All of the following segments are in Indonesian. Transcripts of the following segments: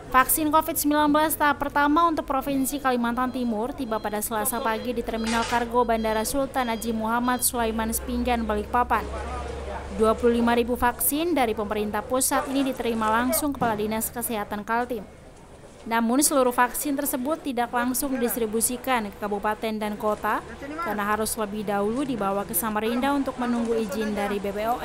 Vaksin COVID-19 tahap pertama untuk Provinsi Kalimantan Timur tiba pada Selasa pagi di Terminal Kargo Bandara Sultan Haji Muhammad Sulaiman Spinggan, Balikpapan. 25.000 vaksin dari pemerintah pusat ini diterima langsung Kepala Dinas Kesehatan Kaltim. Namun seluruh vaksin tersebut tidak langsung didistribusikan ke kabupaten dan kota karena harus lebih dahulu dibawa ke Samarinda untuk menunggu izin dari BPOM.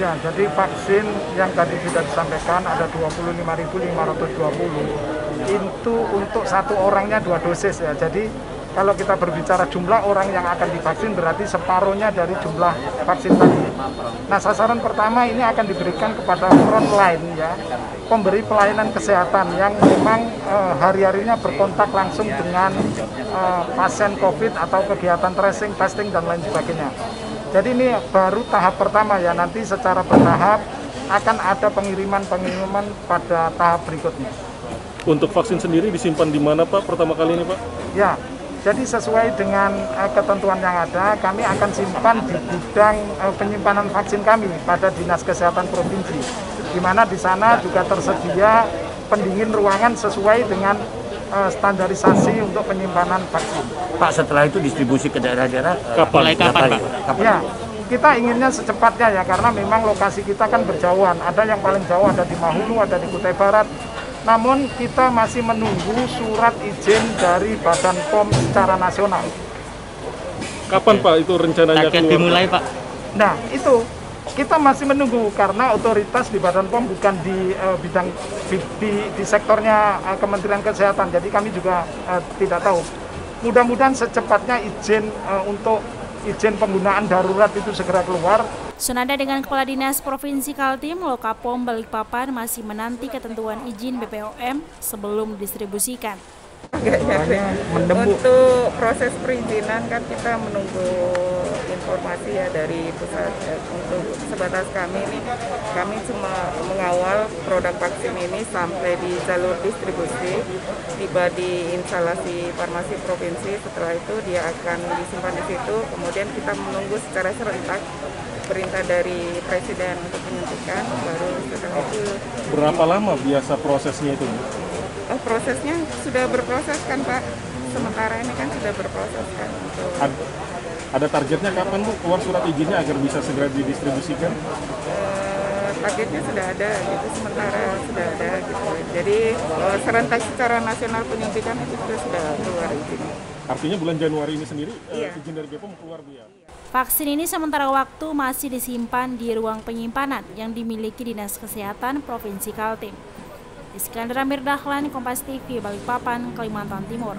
Ya, jadi vaksin yang tadi sudah disampaikan ada 25.520 itu untuk satu orangnya 2 dosis ya. Jadi kalau kita berbicara jumlah orang yang akan divaksin berarti separuhnya dari jumlah vaksin tadi. Nah, sasaran pertama ini akan diberikan kepada frontline ya, pemberi pelayanan kesehatan yang memang hari-harinya berkontak langsung dengan pasien COVID atau kegiatan tracing, testing dan lain sebagainya. Jadi ini baru tahap pertama ya, nanti secara bertahap akan ada pengiriman pada tahap berikutnya. Untuk vaksin sendiri disimpan di mana Pak pertama kali ini Pak? Ya. Jadi sesuai dengan ketentuan yang ada, kami akan simpan di gudang penyimpanan vaksin kami pada Dinas Kesehatan Provinsi, di mana di sana juga tersedia pendingin ruangan sesuai dengan standarisasi untuk penyimpanan vaksin. Pak, setelah itu distribusi ke daerah-daerah kapan Pak? Ya, kita inginnya secepatnya ya, karena memang lokasi kita kan berjauhan. Ada yang paling jauh ada di Mahulu, ada di Kutai Barat. Namun kita masih menunggu surat izin dari Badan POM secara nasional. Kapan Pak itu rencananya keluar? Dimulai Pak? Nah itu kita masih menunggu karena otoritas di Badan POM bukan di bidang di sektornya Kementerian Kesehatan. Jadi kami juga tidak tahu. Mudah-mudahan secepatnya izin untuk izin penggunaan darurat itu segera keluar. Senada dengan Kepala Dinas Provinsi Kaltim, Lokapom Balikpapan masih menanti ketentuan izin BPOM sebelum didistribusikan. Untuk proses perizinan kan kita menunggu informasi ya dari pusat. Untuk sebatas kami ini, kami cuma mengawal produk vaksin ini sampai di jalur distribusi, tiba di instalasi farmasi provinsi. Setelah itu dia akan disimpan di situ. Kemudian kita menunggu secara serentak perintah dari Presiden untuk penyuntikan, baru setelah itu. Berapa lama biasa prosesnya itu? Prosesnya sudah berproses kan Pak, sementara ini kan sudah berproses kan. Ada targetnya kapan Bu keluar surat izinnya agar bisa segera didistribusikan? Targetnya sudah ada, gitu sementara sudah ada gitu. Jadi serentak secara nasional penyuntikan itu sudah keluar izinnya. Artinya bulan Januari ini sendiri izin dari BPOM keluar Bu ya? Vaksin ini sementara waktu masih disimpan di ruang penyimpanan yang dimiliki Dinas Kesehatan Provinsi Kaltim. Iskandar Mirdahlan, Kompas TV, Balikpapan, Kalimantan Timur.